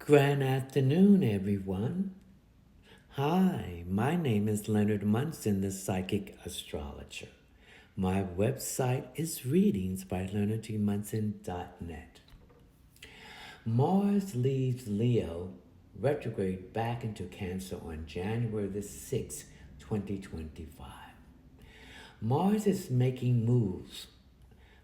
Grand afternoon, everyone. Hi, my name is Leonard Munson, the psychic astrologer. My website is readingsbyleonardmunson.net. Mars leaves Leo retrograde back into Cancer on January the 6th, 2025. Mars is making moves.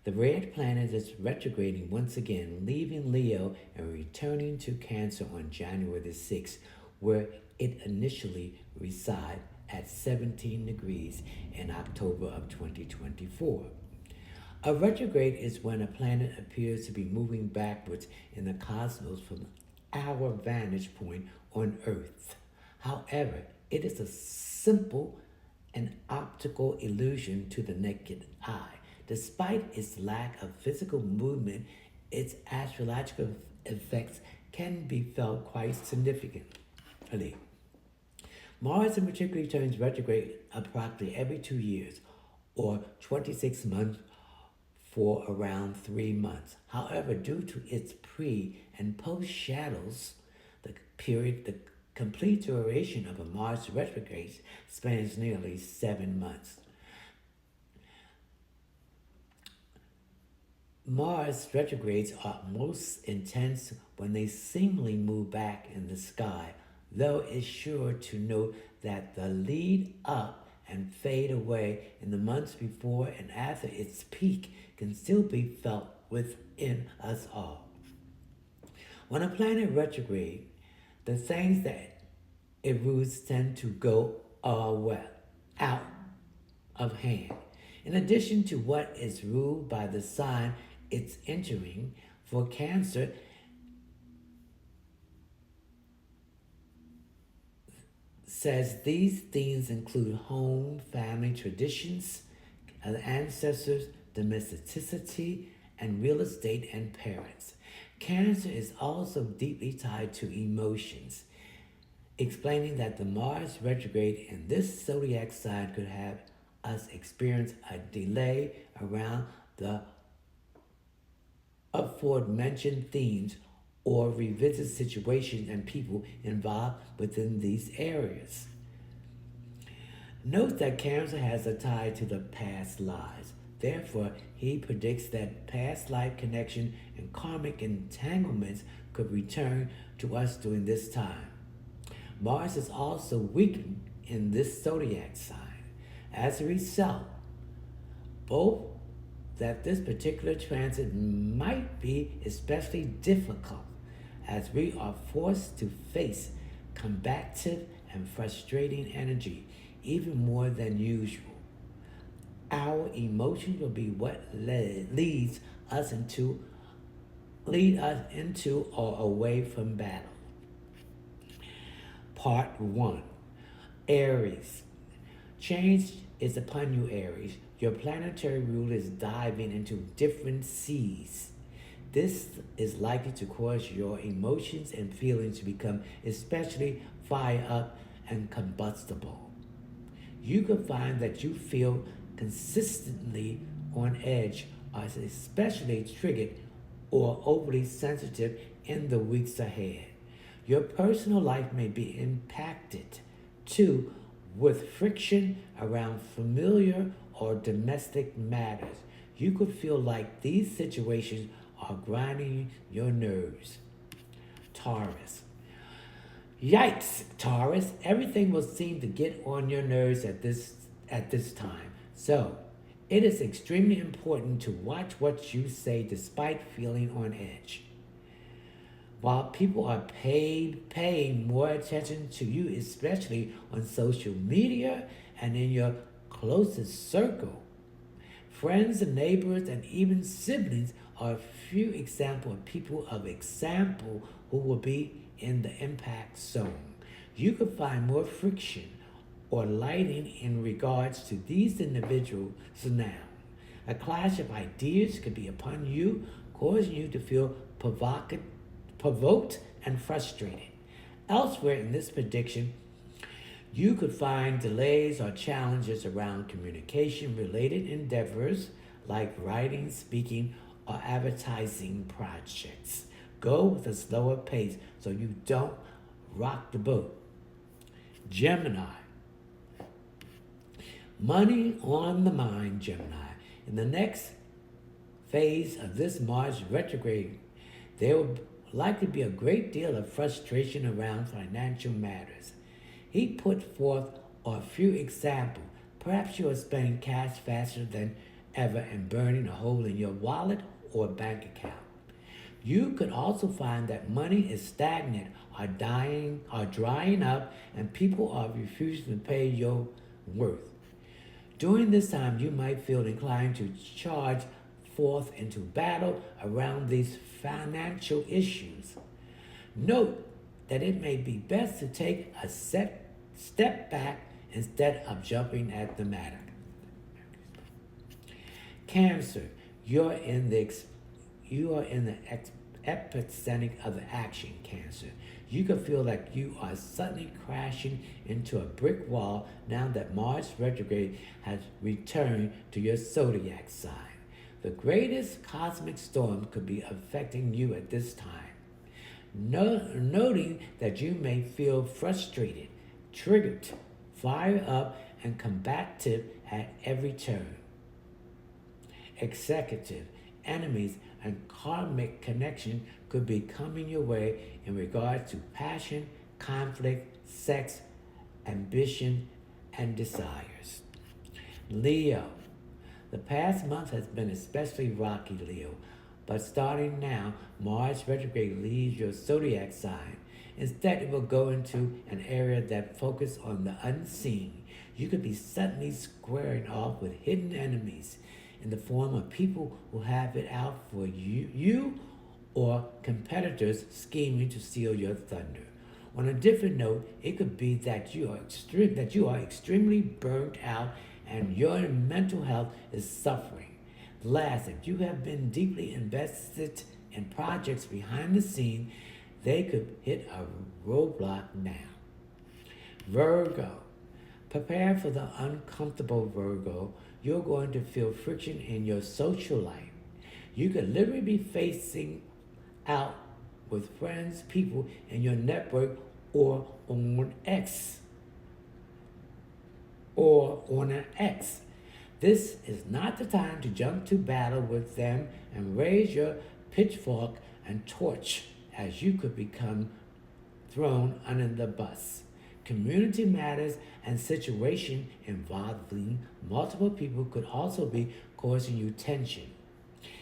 The red planet is retrograding once again, leaving Leo and returning to Cancer on January the 6th, where it initially resided at 17 degrees in October of 2024. A retrograde is when a planet appears to be moving backwards in the cosmos from our vantage point on Earth. However, it is a simple and optical illusion to the naked eye. Despite its lack of physical movement, its astrological effects can be felt quite significantly. Mars in particular turns retrograde approximately every 2 years, or 26 months for around 3 months. However, due to its pre and post shadows, the complete duration of a Mars retrograde spans nearly 7 months. Mars retrogrades are most intense when they seemingly move back in the sky, though it's sure to note that the lead up and fade away in the months before and after its peak can still be felt within us all. When a planet retrograde, the things that it rules tend to go out of hand. In addition to what is ruled by the sign it's entering, for Cancer, says these themes include home, family traditions, ancestors, domesticity, and real estate and parents. Cancer is also deeply tied to emotions, explaining that the Mars retrograde in this zodiac sign could have us experience a delay around the aforementioned themes or revisit situations and people involved within these areas. Note that Cancer has a tie to the past lives. Therefore, he predicts that past life connection and karmic entanglements could return to us during this time. Mars is also weakened in this zodiac sign. As a result, both that this particular transit might be especially difficult as we are forced to face combative and frustrating energy even more than usual. Our emotions will be what lead us into or away from battle. Part 1. Aries. Change is upon you, Aries. Your planetary ruler is diving into different seas. This is likely to cause your emotions and feelings to become especially fired up and combustible. You could find that you feel consistently on edge, are especially triggered or overly sensitive in the weeks ahead. Your personal life may be impacted too, with friction around familiar or domestic matters. You could feel like these situations are grinding your nerves. Taurus. Yikes, Taurus. Everything will seem to get on your nerves at this time. So, it is extremely important to watch what you say despite feeling on edge. While people are paying more attention to you, especially on social media and in your closest circle, friends and neighbors and even siblings are a few examples of people of example who will be in the impact zone. You could find more friction or lighting in regards to these individuals now. A clash of ideas could be upon you, causing you to feel provoked and frustrated. Elsewhere in this prediction, you could find delays or challenges around communication related endeavors like writing, speaking, or advertising projects. Go with a slower pace so you don't rock the boat. Gemini. Money on the mind, Gemini. In the next phase of this Mars retrograde, there will likely be a great deal of frustration around financial matters. He put forth a few examples. Perhaps you are spending cash faster than ever and burning a hole in your wallet or bank account. You could also find that money is stagnant or drying up and people are refusing to pay your worth. During this time, you might feel inclined to charge forth into battle around these financial issues. Note that it may be best to take a step back instead of jumping at the matter. Cancer, you are in the epicenter of the action, Cancer. You can feel like you are suddenly crashing into a brick wall now that Mars retrograde has returned to your zodiac sign. The greatest cosmic storm could be affecting you at this time. Noting that you may feel frustrated, triggered, fired up, and combative at every turn. Executive, enemies, and karmic connection could be coming your way in regards to passion, conflict, sex, ambition, and desires. Leo. The past month has been especially rocky, Leo, but starting now, Mars retrograde leaves your zodiac sign. Instead, it will go into an area that focuses on the unseen. You could be suddenly squaring off with hidden enemies in the form of people who have it out for you or competitors scheming to steal your thunder. On a different note, it could be that you are extremely burnt out and your mental health is suffering. Last, if you have been deeply invested in projects behind the scene, they could hit a roadblock now. Virgo. Prepare for the uncomfortable, Virgo. You're going to feel friction in your social life. You could literally be facing out with friends, people in your network, or on an ex. This is not the time to jump to battle with them and raise your pitchfork and torch, as you could become thrown under the bus. Community matters and situation involving multiple people could also be causing you tension.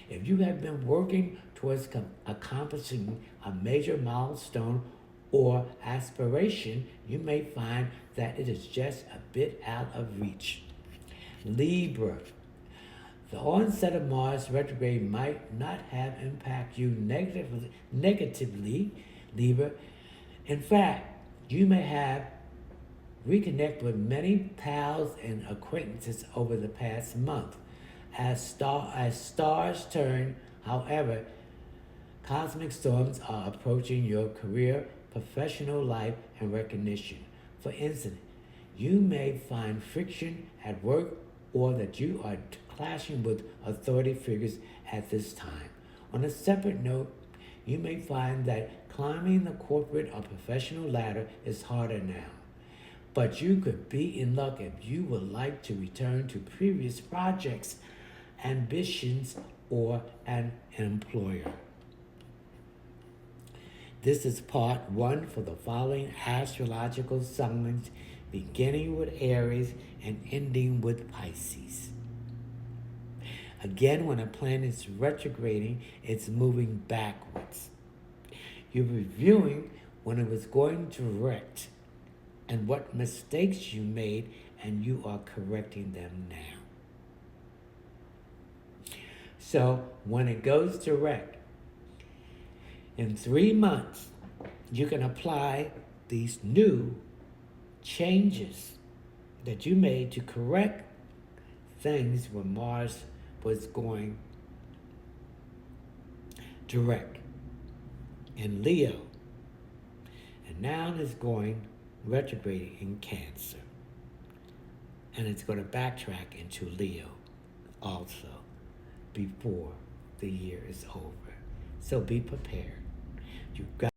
If you have been working towards accomplishing a major milestone or aspiration, you may find that it is just a bit out of reach. Libra. The onset of Mars retrograde might not have impacted you negatively, Libra. In fact, you may have reconnected with many pals and acquaintances over the past month. As stars turn, however, cosmic storms are approaching your career, professional life, and recognition. For instance, you may find friction at work or that you are clashing with authority figures at this time. On a separate note, you may find that climbing the corporate or professional ladder is harder now. But you could be in luck if you would like to return to previous projects, ambitions, or an employer. This is part 1 for the following astrological signs, beginning with Aries and ending with Pisces. Again, when a planet is retrograding, it's moving backwards. You're reviewing when it was going direct and what mistakes you made, and you are correcting them now. So when it goes direct, in 3 months, you can apply these new changes that you made to correct things when Mars was going direct in Leo. And now it's going retrograde in Cancer. And it's going to backtrack into Leo also before the year is over. So be prepared. You got